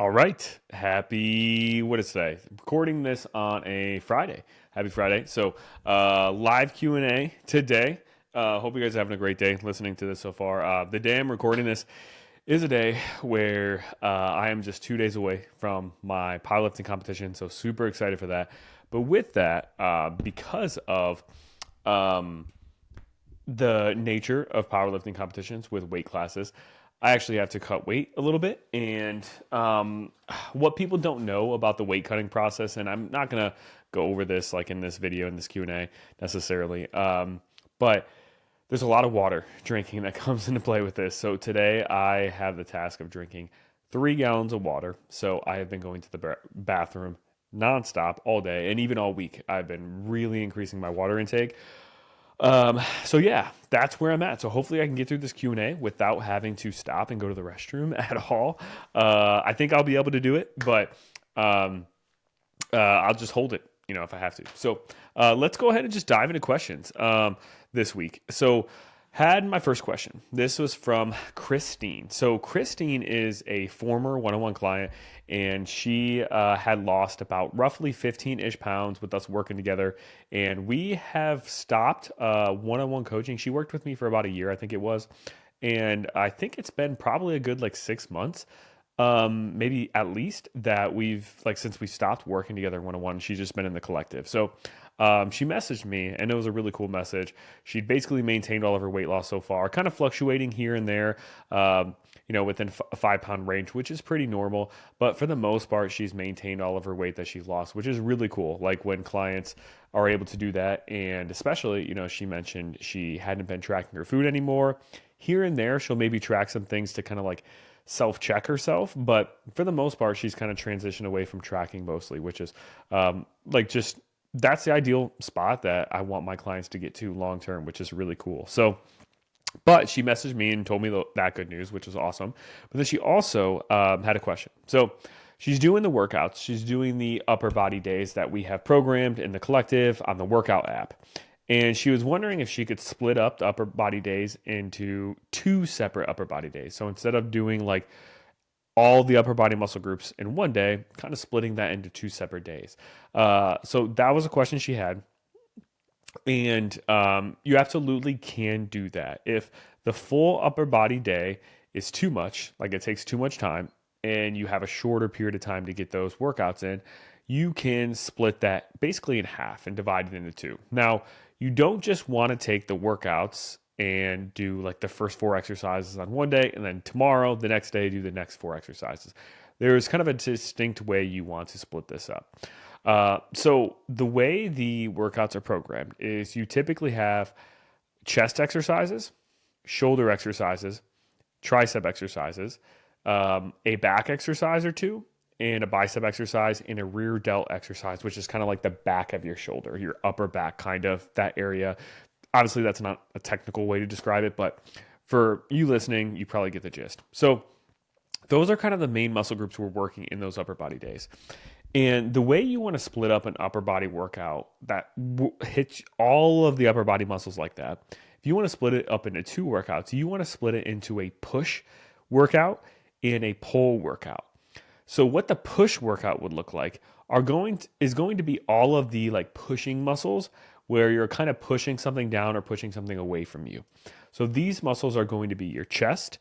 All right. What is today? Recording this on a Friday. Happy Friday. So, live Q&A today. Hope you guys are having a great day listening to this so far. The day I'm recording this is a day where I am just 2 days away from my powerlifting competition. So, super excited for that. But with that, because of um, the nature of powerlifting competitions with weight classes, I actually have to cut weight a little bit. And what people don't know about the weight cutting process, and I'm not going to go over this like in this video, in this Q&A necessarily, but there's a lot of water drinking that comes into play with this. So today I have the task of drinking 3 gallons of water. So I have been going to the bathroom nonstop all day and even all week. I've been really increasing my water intake. So yeah, that's where I'm at. So hopefully I can get through this Q&A without having to stop and go to the restroom at all. I think I'll be able to do it, but um, I'll just hold it, if I have to. So let's go ahead and just dive into questions this week. So had my first question. This was from Christine. So Christine is a former one-on-one client, and she had lost about roughly 15-ish pounds with us working together. And we have stopped one-on-one coaching. She worked with me for about a year, I think it was. And I think it's been probably a good like 6 months, maybe at least, that we've like since we stopped working together one-on-one. She's just been in the collective. So she messaged me, and it was a really cool message. She'd basically maintained all of her weight loss so far, kind of fluctuating here and there, within a 5 pound range, which is pretty normal. But for the most part, she's maintained all of her weight that she's lost, which is really cool. Like when clients are able to do that. And especially, she mentioned she hadn't been tracking her food anymore. Here and there, she'll maybe track some things to kind of like self-check herself, but for the most part, she's kind of transitioned away from tracking mostly, which is just that's the ideal spot that I want my clients to get to long term, which is really cool. So, but she messaged me and told me that good news, which was awesome. But then she also had a question. So she's doing the workouts. She's doing the upper body days that we have programmed in the collective on the workout app. And she was wondering if she could split up the upper body days into 2 separate upper body days. So instead of doing like all the upper body muscle groups in one day, kind of splitting that into 2 separate days. So that was a question she had. And you absolutely can do that. If the full upper body day is too much, like it takes too much time, and you have a shorter period of time to get those workouts in, you can split that basically in half and divide it into two. Now, you don't just want to take the workouts and do like the first 4 exercises on one day, and then tomorrow, the next day, do the next 4 exercises. There's kind of a distinct way you want to split this up. So the way the workouts are programmed is you typically have chest exercises, shoulder exercises, tricep exercises, a back exercise or two, and a bicep exercise, and a rear delt exercise, which is kind of like the back of your shoulder, your upper back, kind of that area. Obviously, that's not a technical way to describe it, but for you listening, you probably get the gist. So those are kind of the main muscle groups we're working in those upper body days. And the way you want to split up an upper body workout that hits all of the upper body muscles like that, if you want to split it up into 2 workouts, you want to split it into a push workout and a pull workout. So what the push workout would look like is going to be all of the like pushing muscles where you're kind of pushing something down or pushing something away from you. So these muscles are going to be your chest,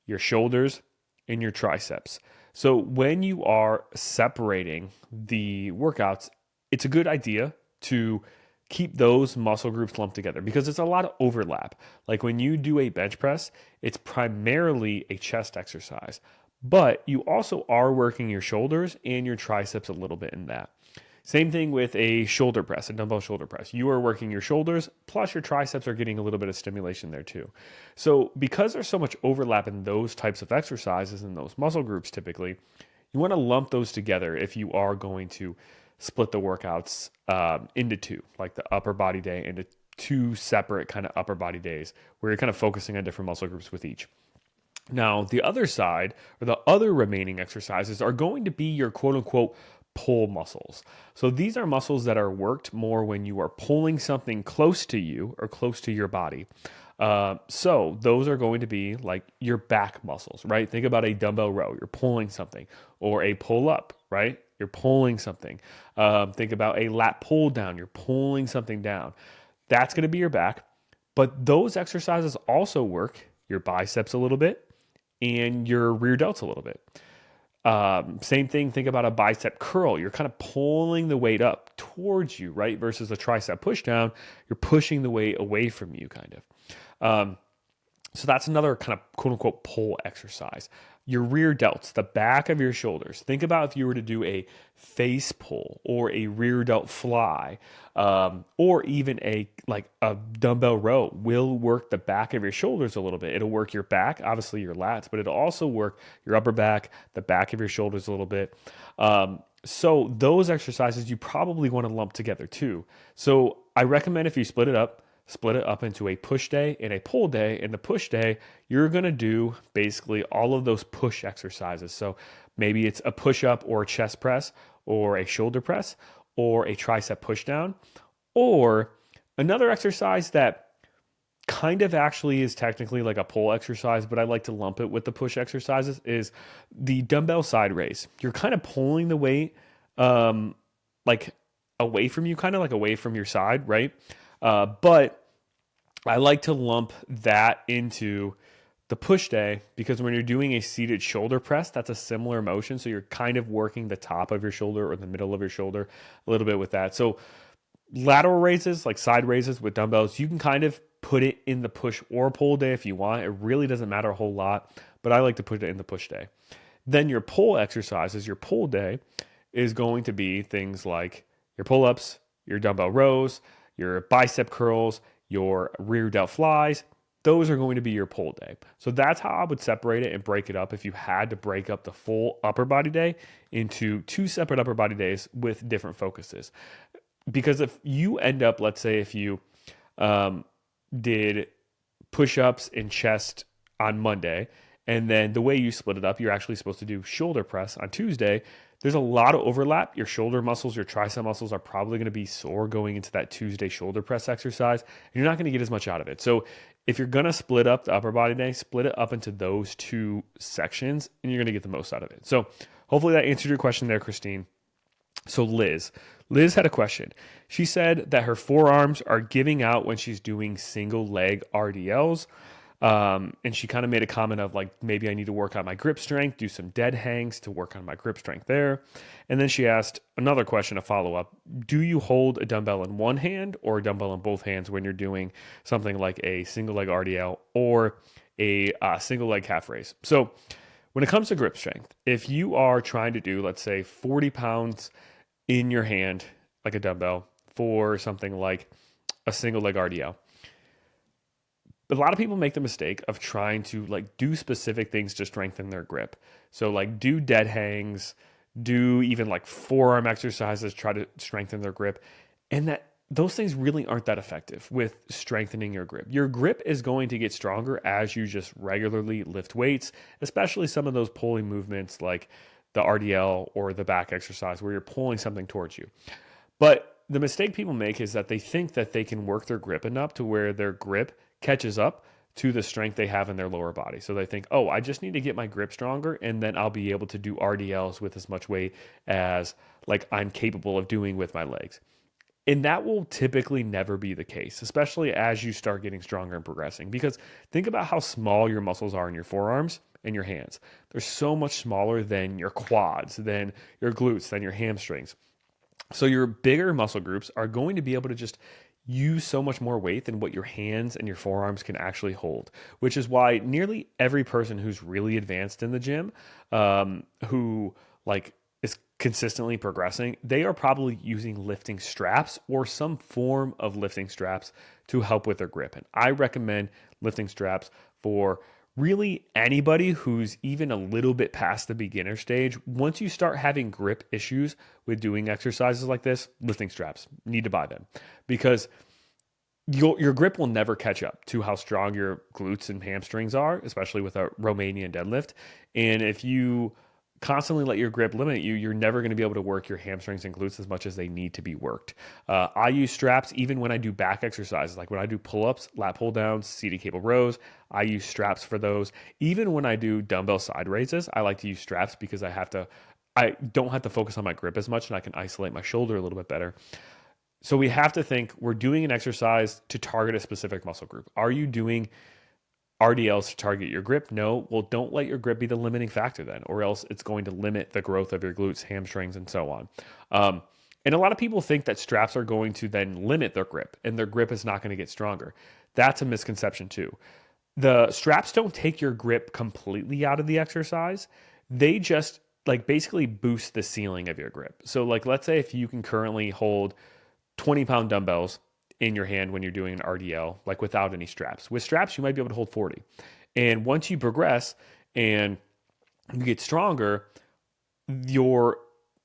your shoulders, and your triceps. So when you are separating the workouts, it's a good idea to keep those muscle groups lumped together because it's a lot of overlap. Like when you do a bench press, it's primarily a chest exercise, but you also are working your shoulders and your triceps a little bit in that. Same thing with a shoulder press, a dumbbell shoulder press. You are working your shoulders, plus your triceps are getting a little bit of stimulation there too. So because there's so much overlap in those types of exercises and those muscle groups typically, you want to lump those together if you are going to split the workouts into two, like the upper body day into 2 separate kind of upper body days where you're kind of focusing on different muscle groups with each. Now, the other side, or the other remaining exercises, are going to be your quote unquote pull muscles. So these are muscles that are worked more when you are pulling something close to you or close to your body. So those are going to be like your back muscles, right? Think about a dumbbell row. You're pulling something, or a pull up, right? You're pulling something. Think about a lat pull down. You're pulling something down. That's going to be your back. But those exercises also work your biceps a little bit and your rear delts a little bit. Same thing, think about a bicep curl. You're kind of pulling the weight up towards you, right? Versus a tricep push down, you're pushing the weight away from you, kind of. So that's another kind of quote unquote pull exercise. Your rear delts, the back of your shoulders. Think about if you were to do a face pull or a rear delt fly, or even a dumbbell row will work the back of your shoulders a little bit. It'll work your back, obviously your lats, but it'll also work your upper back, the back of your shoulders a little bit. So those exercises you probably want to lump together too. So I recommend if you split it up into a push day and a pull day. In the push day, you're going to do basically all of those push exercises. So maybe it's a push up or a chest press or a shoulder press or a tricep push down, or another exercise that kind of actually is technically like a pull exercise, but I like to lump it with the push exercises, is the dumbbell side raise. You're kind of pulling the weight like away from you, kind of like away from your side, right? But I like to lump that into the push day because when you're doing a seated shoulder press, that's a similar motion. So you're kind of working the top of your shoulder or the middle of your shoulder a little bit with that. So lateral raises, like side raises with dumbbells, you can kind of put it in the push or pull day if you want. It really doesn't matter a whole lot, but I like to put it in the push day. Then your pull exercises, your pull day is going to be things like your pull-ups, your dumbbell rows, your bicep curls, your rear delt flies. Those are going to be your pull day. So that's how I would separate it and break it up if you had to break up the full upper body day into two separate upper body days with different focuses. Because if you end up, let's say if you did push-ups and chest on Monday, and then the way you split it up, you're actually supposed to do shoulder press on Tuesday. There's a lot of overlap. Your shoulder muscles, your tricep muscles are probably going to be sore going into that Tuesday shoulder press exercise. And you're not going to get as much out of it. So if you're going to split up the upper body day, split it up into those two sections, and you're going to get the most out of it. So hopefully that answered your question there, Christine. So Liz had a question. She said that her forearms are giving out when she's doing single leg RDLs. And she kind of made a comment of like, maybe I need to work on my grip strength, do some dead hangs to work on my grip strength there. And then she asked another question, a follow up. Do you hold a dumbbell in one hand or a dumbbell in both hands when you're doing something like a single leg RDL or a single leg calf raise? So when it comes to grip strength, if you are trying to do, let's say 40 pounds in your hand, like a dumbbell for something like a single leg RDL, a lot of people make the mistake of trying to like do specific things to strengthen their grip. So like do dead hangs, do even like forearm exercises, try to strengthen their grip. And that those things really aren't that effective with strengthening your grip. Your grip is going to get stronger as you just regularly lift weights, especially some of those pulling movements like the RDL or the back exercise where you're pulling something towards you. But the mistake people make is that they think that they can work their grip enough to where their grip catches up to the strength they have in their lower body. So they think, oh, I just need to get my grip stronger and then I'll be able to do RDLs with as much weight as like I'm capable of doing with my legs. And that will typically never be the case, especially as you start getting stronger and progressing. Because think about how small your muscles are in your forearms and your hands. They're so much smaller than your quads, than your glutes, than your hamstrings. So your bigger muscle groups are going to be able to just use so much more weight than what your hands and your forearms can actually hold, which is why nearly every person who's really advanced in the gym, who like is consistently progressing, they are probably using lifting straps or some form of lifting straps to help with their grip. And I recommend lifting straps for really anybody who's even a little bit past the beginner stage. Once you start having grip issues with doing exercises like this, lifting straps, need to buy them because your grip will never catch up to how strong your glutes and hamstrings are, especially with a Romanian deadlift. And if you constantly let your grip limit you, you're never going to be able to work your hamstrings and glutes as much as they need to be worked. I use straps even when I do back exercises, like when I do pull-ups, lat pull-downs, seated cable rows. I use straps for those. Even when I do dumbbell side raises, I like to use straps because I don't have to focus on my grip as much and I can isolate my shoulder a little bit better. So we have to think we're doing an exercise to target a specific muscle group. Are you doing RDLs to target your grip? No. Well, don't let your grip be the limiting factor then, or else it's going to limit the growth of your glutes, hamstrings, and so on. And a lot of people think that straps are going to then limit their grip and their grip is not going to get stronger. That's a misconception too. The straps don't take your grip completely out of the exercise. They just like basically boost the ceiling of your grip. So like, let's say if you can currently hold 20-pound dumbbells in your hand when you're doing an RDL, like without any straps. With straps, you might be able to hold 40. And once you progress and you get stronger, your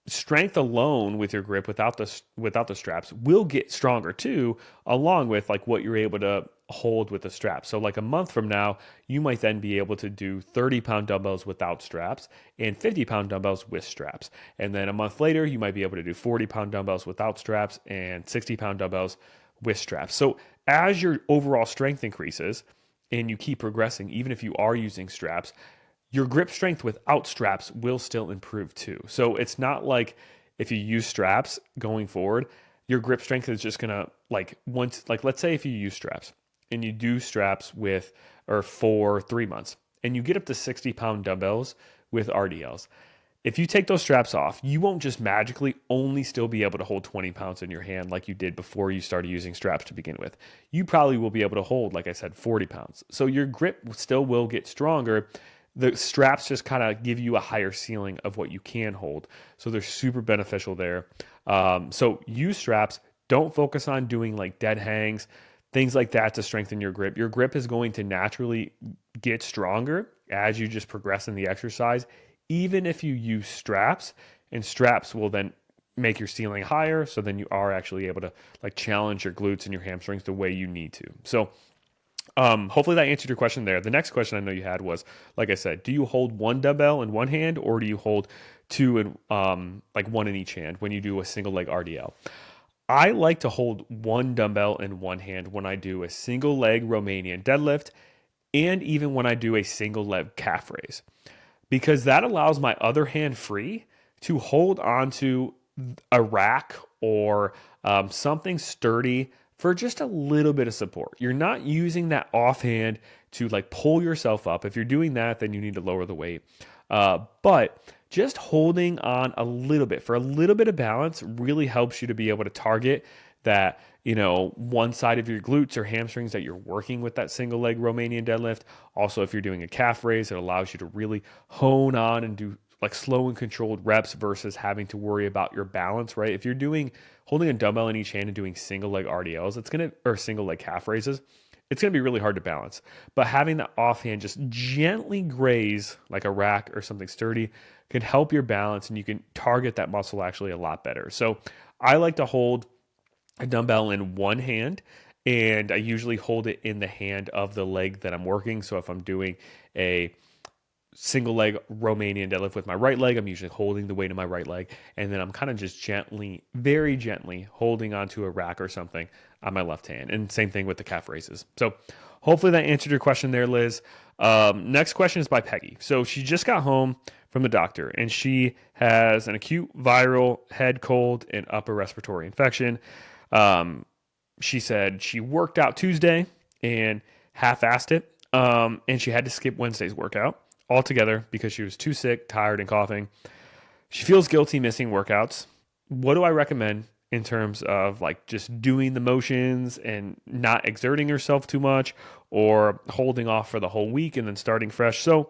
strength alone with your grip without the straps will get stronger too, along with like what you're able to hold with the straps. So like a month from now, you might then be able to do 30-pound dumbbells without straps and 50-pound dumbbells with straps. And then a month later, you might be able to do 40-pound dumbbells without straps and 60-pound dumbbells with straps. So as your overall strength increases and you keep progressing, even if you are using straps, your grip strength without straps will still improve too. So it's not like if you use straps going forward, your grip strength is just gonna let's say if you use straps and you do straps for 3 months and you get up to 60-pound dumbbells with RDLs. If you take those straps off, you won't just magically only still be able to hold 20 pounds in your hand like you did before you started using straps to begin with. You probably will be able to hold, like I said, 40 pounds. So your grip still will get stronger. The straps just kind of give you a higher ceiling of what you can hold. So they're super beneficial there. So use straps. Don't focus on doing like dead hangs, things like that to strengthen your grip. Your grip is going to naturally get stronger as you just progress in the exercise, even if you use straps, and straps will then make your ceiling higher. So then you are actually able to like challenge your glutes and your hamstrings the way you need to. So hopefully that answered your question there. The next question I know you had was, like I said, do you hold one dumbbell in one hand or do you hold two in like one in each hand when you do a single leg RDL? I like to hold one dumbbell in one hand when I do a single leg Romanian deadlift and even when I do a single leg calf raise, because that allows my other hand free to hold onto a rack or something sturdy for just a little bit of support. You're not using that offhand to like pull yourself up. If you're doing that, then you need to lower the weight. But just holding on a little bit for a little bit of balance really helps you to be able to target that, one side of your glutes or hamstrings that you're working with that single leg Romanian deadlift. Also, if you're doing a calf raise, it allows you to really hone on and do like slow and controlled reps versus having to worry about your balance, right? If you're holding a dumbbell in each hand and doing single leg RDLs, or single leg calf raises, it's going to be really hard to balance. But having that offhand just gently graze like a rack or something sturdy can help your balance and you can target that muscle actually a lot better. So I like to hold a dumbbell in one hand and I usually hold it in the hand of the leg that I'm working. So if I'm doing a single leg Romanian deadlift with my right leg, I'm usually holding the weight of my right leg. And then I'm kind of just gently, very gently holding onto a rack or something on my left hand. And same thing with the calf raises. So hopefully that answered your question there, Liz. Next question is by Peggy. So she just got home from the doctor and she has an acute viral head cold and upper respiratory infection. She said she worked out Tuesday and half-assed it. And she had to skip Wednesday's workout altogether because she was too sick, tired, and coughing. She feels guilty missing workouts. What do I recommend in terms of like just doing the motions and not exerting herself too much or holding off for the whole week and then starting fresh? So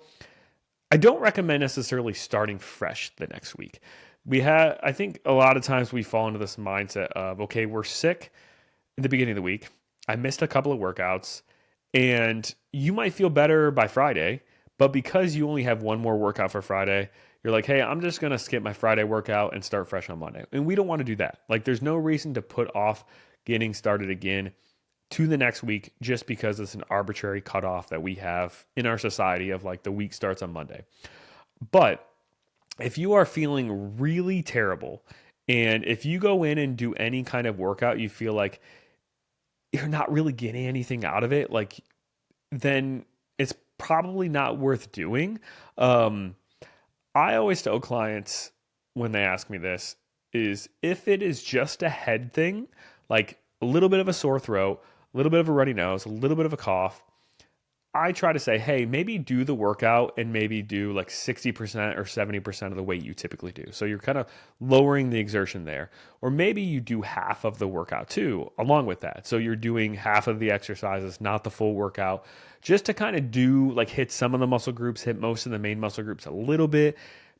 I don't recommend necessarily starting fresh the next week. I think a lot of times we fall into this mindset of, okay, we're sick in the beginning of the week. I missed a couple of workouts and you might feel better by Friday, but because you only have one more workout for Friday, you're like, hey, I'm just going to skip my Friday workout and start fresh on Monday. And we don't want to do that. Like, there's no reason to put off getting started again to the next week just because it's an arbitrary cutoff that we have in our society of like the week starts on Monday. But if you are feeling really terrible, and if you go in and do any kind of workout, you feel like you're not really getting anything out of it, like then it's probably not worth doing. Um, I always tell clients when they ask me this is if it is just a head thing, like a little bit of a sore throat, a little bit of a runny nose, a little bit of a cough, I try to say, hey, maybe do the workout and maybe do like 60% or 70% of the weight you typically do. So you're kind of lowering the exertion there. Or maybe you do half of the workout too, along with that. So you're doing half of the exercises, not the full workout, just to kind of do like hit some of the muscle groups, hit most of the main muscle groups a little bit.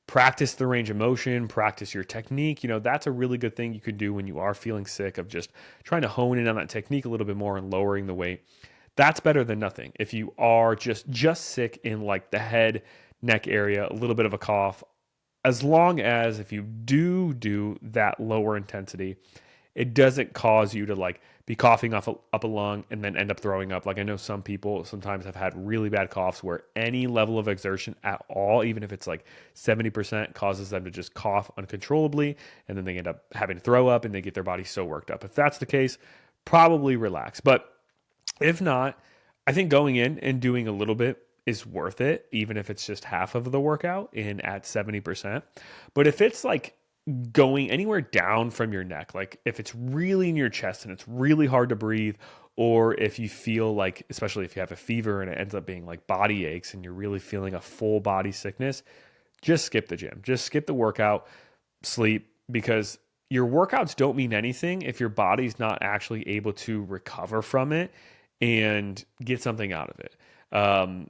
Practice the range of motion, practice your technique. That's a really good thing you could do when you are feeling sick, of just trying to hone in on that technique a little bit more and lowering the weight. That's better than nothing. If you are just sick in like the head, neck area, a little bit of a cough, as long as if you do that lower intensity, it doesn't cause you to like be coughing up a lung and then end up throwing up. Like I know some people sometimes have had really bad coughs where any level of exertion at all, even if it's like 70%, causes them to just cough uncontrollably, and then they end up having to throw up and they get their body so worked up. If that's the case, probably relax. But if not, I think going in and doing a little bit is worth it, even if it's just half of the workout and at 70%. But if it's like going anywhere down from your neck, like if it's really in your chest and it's really hard to breathe, or if you feel like, especially if you have a fever and it ends up being like body aches and you're really feeling a full body sickness, just skip the gym, just skip the workout, sleep, because your workouts don't mean anything if your body's not actually able to recover from it and get something out of it.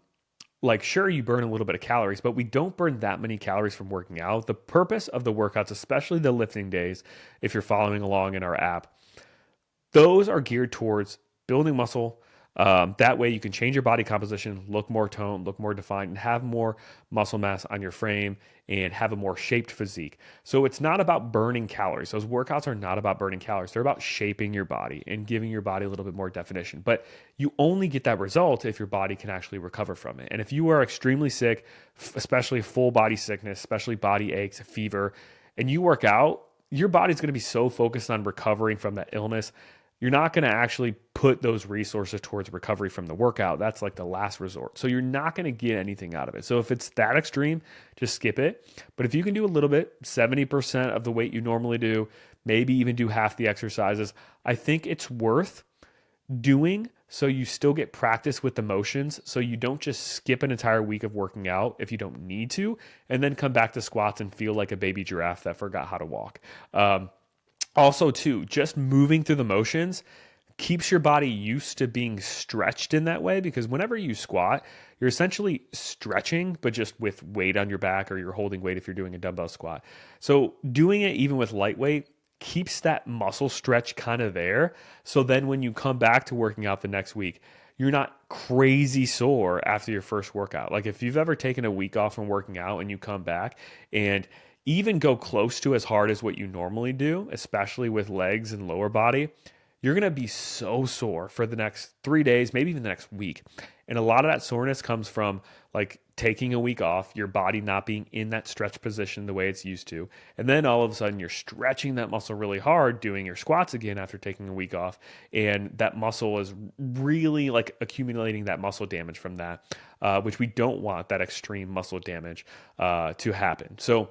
Like, sure, you burn a little bit of calories, but we don't burn that many calories from working out. The purpose of the workouts, especially the lifting days, if you're following along in our app, those are geared towards building muscle. That way you can change your body composition, look more toned, look more defined, and have more muscle mass on your frame and have a more shaped physique. So it's not about burning calories. Those workouts are not about burning calories. They're about shaping your body and giving your body a little bit more definition. But you only get that result if your body can actually recover from it. And if you are extremely sick, especially full body sickness, especially body aches, fever, and you work out, your body's going to be so focused on recovering from that illness, you're not going to actually put those resources towards recovery from the workout. That's like the last resort. So you're not going to get anything out of it. So if it's that extreme, just skip it. But if you can do a little bit, 70% of the weight you normally do, maybe even do half the exercises, I think it's worth doing, so you still get practice with the motions, so you don't just skip an entire week of working out if you don't need to, and then come back to squats and feel like a baby giraffe that forgot how to walk. Also, too, just moving through the motions keeps your body used to being stretched in that way, because whenever you squat, you're essentially stretching, but just with weight on your back, or you're holding weight if you're doing a dumbbell squat. So doing it even with lightweight keeps that muscle stretch kind of there. So then when you come back to working out the next week, you're not crazy sore after your first workout. Like if you've ever taken a week off from working out and you come back and even go close to as hard as what you normally do, especially with legs and lower body, you're going to be so sore for the next 3 days, maybe even the next week. And a lot of that soreness comes from like taking a week off, your body not being in that stretch position the way it's used to. And then all of a sudden you're stretching that muscle really hard doing your squats again after taking a week off. And that muscle is really like accumulating that muscle damage from that, which we don't want that extreme muscle damage to happen. So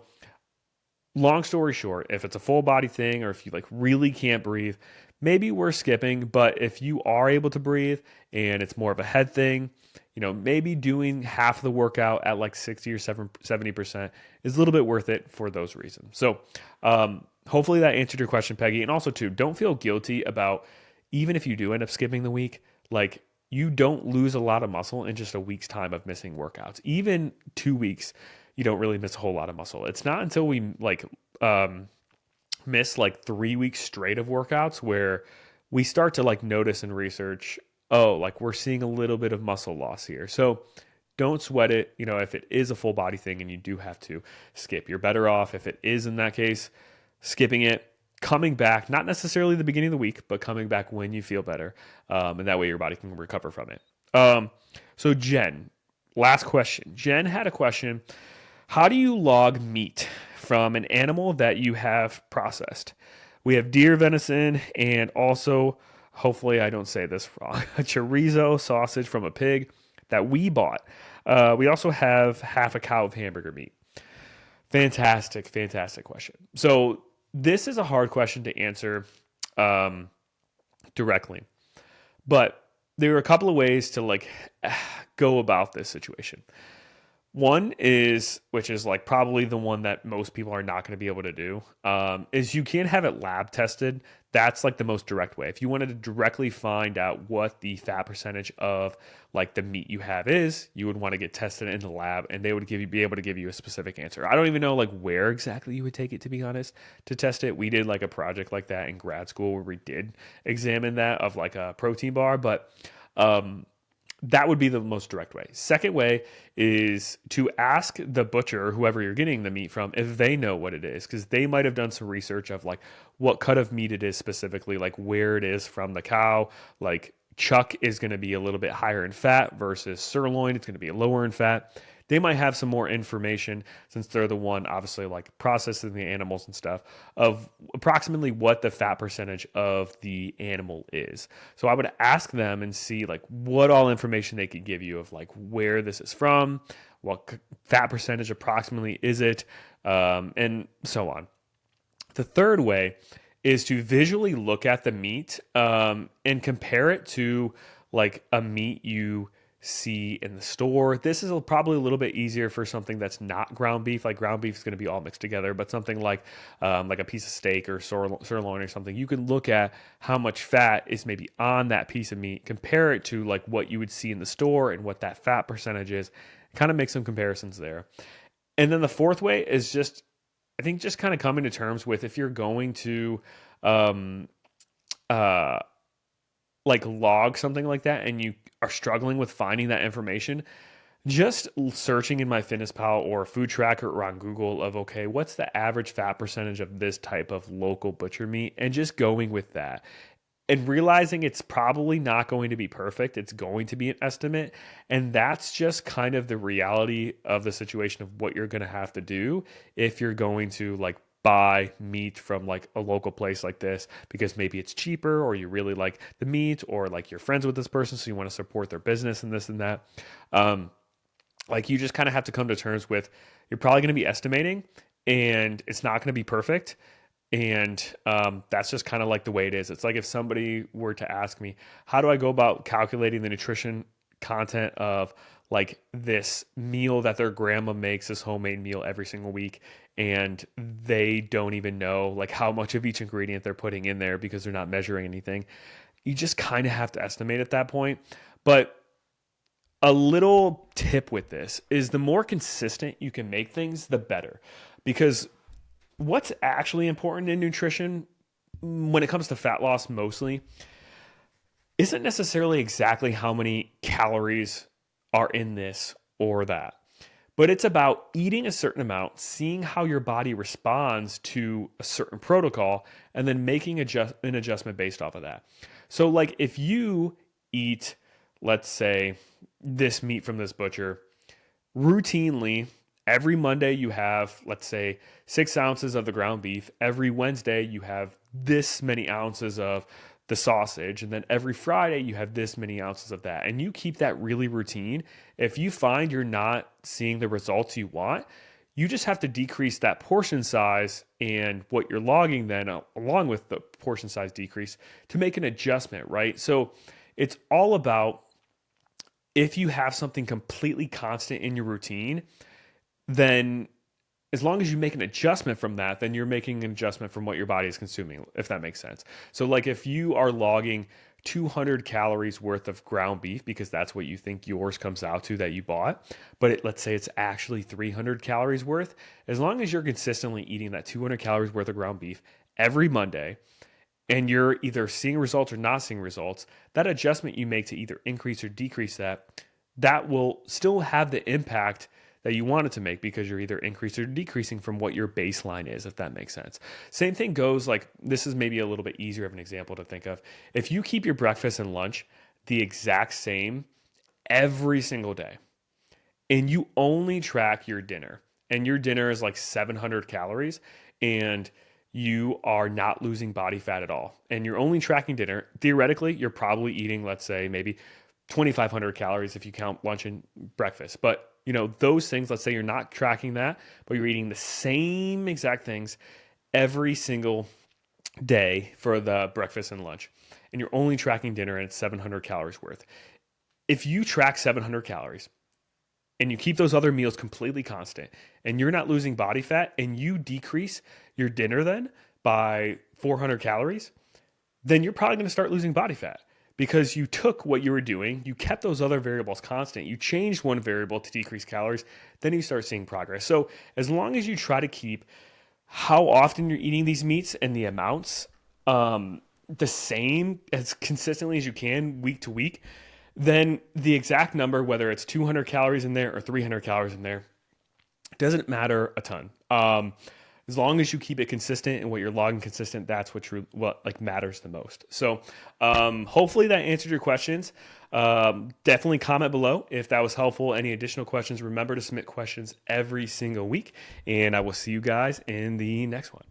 long story short, if it's a full body thing, or if you like really can't breathe, maybe we're skipping. But if you are able to breathe and it's more of a head thing, maybe doing half the workout at like 60 or 70% is a little bit worth it for those reasons. So hopefully that answered your question, Peggy. And also too, don't feel guilty about, even if you do end up skipping the week, like you don't lose a lot of muscle in just a week's time of missing workouts. Even 2 weeks, you don't really miss a whole lot of muscle. It's not until we miss like 3 weeks straight of workouts where we start to like notice and research, oh, like we're seeing a little bit of muscle loss here. So don't sweat it. If it is a full body thing and you do have to skip, you're better off, if it is in that case, skipping it, coming back, not necessarily the beginning of the week, but coming back when you feel better. And that way your body can recover from it. So Jen, last question. Jen had a question. How do you log meat from an animal that you have processed. We have deer venison and also, hopefully I don't say this wrong, a chorizo sausage from a pig that we bought. We also have half a cow of hamburger meat. Fantastic, fantastic question. So this is a hard question to answer um, directly, but there are a couple of ways to like go about this situation. One is, which is like probably the one that most people are not going to be able to do, is you can have it lab tested. That's like the most direct way. If you wanted to directly find out what the fat percentage of like the meat you have is, you would want to get tested in the lab, and they would be able to give you a specific answer. I don't even know like where exactly you would take it, to be honest, to test it. We did like a project like that in grad school where we did examine that of like a protein bar, but that would be the most direct way. Second way is to ask the butcher, whoever you're getting the meat from, if they know what it is, because they might have done some research of like what cut of meat it is specifically, like where it is from the cow. Like chuck is going to be a little bit higher in fat versus sirloin, it's going to be lower in fat. They might have some more information, since they're the one obviously like processing the animals and stuff, of approximately what the fat percentage of the animal is. So I would ask them and see like what all information they could give you of like where this is from, what fat percentage approximately is it, and so on. The third way is to visually look at the meat and compare it to like a meat you see in the store. This is probably a little bit easier for something that's not ground beef. Like ground beef is going to be all mixed together, but something like a piece of steak or sirloin or something, you can look at how much fat is maybe on that piece of meat, compare it to like what you would see in the store and what that fat percentage is, kind of make some comparisons there. And then the fourth way is just, I think, just kind of coming to terms with, if you're going to um, uh, like log something like that and you are struggling with finding that information, just searching in MyFitnessPal or Food Tracker or on Google of, okay, what's the average fat percentage of this type of local butcher meat, and just going with that and realizing it's probably not going to be perfect. It's going to be an estimate. And that's just kind of the reality of the situation of what you're going to have to do if you're going to like buy meat from like a local place like this, because maybe it's cheaper, or you really like the meat, or like you're friends with this person, so you want to support their business and this and that. Like you just kind of have to come to terms with, you're probably going to be estimating and it's not going to be perfect. And that's just kind of like the way it is. It's like if somebody were to ask me, how do I go about calculating the nutrition content of like this meal that their grandma makes, this homemade meal every single week, and they don't even know like how much of each ingredient they're putting in there because they're not measuring anything. You just kind of have to estimate at that point. But a little tip with this is, the more consistent you can make things, the better. Because what's actually important in nutrition when it comes to fat loss mostly isn't necessarily exactly how many calories are in this or that, but it's about eating a certain amount, seeing how your body responds to a certain protocol, and then making an adjustment based off of that. So like if you eat, let's say, this meat from this butcher routinely, every Monday you have, let's say, 6 ounces of the ground beef. Every Wednesday you have this many ounces of the sausage. And then every Friday you have this many ounces of that. And you keep that really routine. If you find you're not seeing the results you want, you just have to decrease that portion size and what you're logging then, along with the portion size decrease, to make an adjustment, right? So it's all about, if you have something completely constant in your routine, then as long as you make an adjustment from that, then you're making an adjustment from what your body is consuming, if that makes sense. So like if you are logging 200 calories worth of ground beef, because that's what you think yours comes out to that you bought, but let's say it's actually 300 calories worth, as long as you're consistently eating that 200 calories worth of ground beef every Monday, and you're either seeing results or not seeing results, that adjustment you make to either increase or decrease that will still have the impact that you want it to make, because you're either increasing or decreasing from what your baseline is, if that makes sense. Same thing goes, like, this is maybe a little bit easier of an example to think of. If you keep your breakfast and lunch the exact same every single day, and you only track your dinner and your dinner is like 700 calories and you are not losing body fat at all, and you're only tracking dinner, theoretically, you're probably eating, let's say, maybe 2,500 calories if you count lunch and breakfast. But, those things, let's say you're not tracking that, but you're eating the same exact things every single day for the breakfast and lunch, and you're only tracking dinner and it's 700 calories worth. If you track 700 calories and you keep those other meals completely constant and you're not losing body fat and you decrease your dinner then by 400 calories, then you're probably going to start losing body fat because you took what you were doing, you kept those other variables constant, you changed one variable to decrease calories, then you start seeing progress. So as long as you try to keep how often you're eating these meats and the amounts the same as consistently as you can week to week, then the exact number, whether it's 200 calories in there or 300 calories in there, doesn't matter a ton. As long as you keep it consistent and what you're logging consistent, that's what like matters the most. So hopefully that answered your questions. Definitely comment below if that was helpful. Any additional questions, remember to submit questions every single week, and I will see you guys in the next one.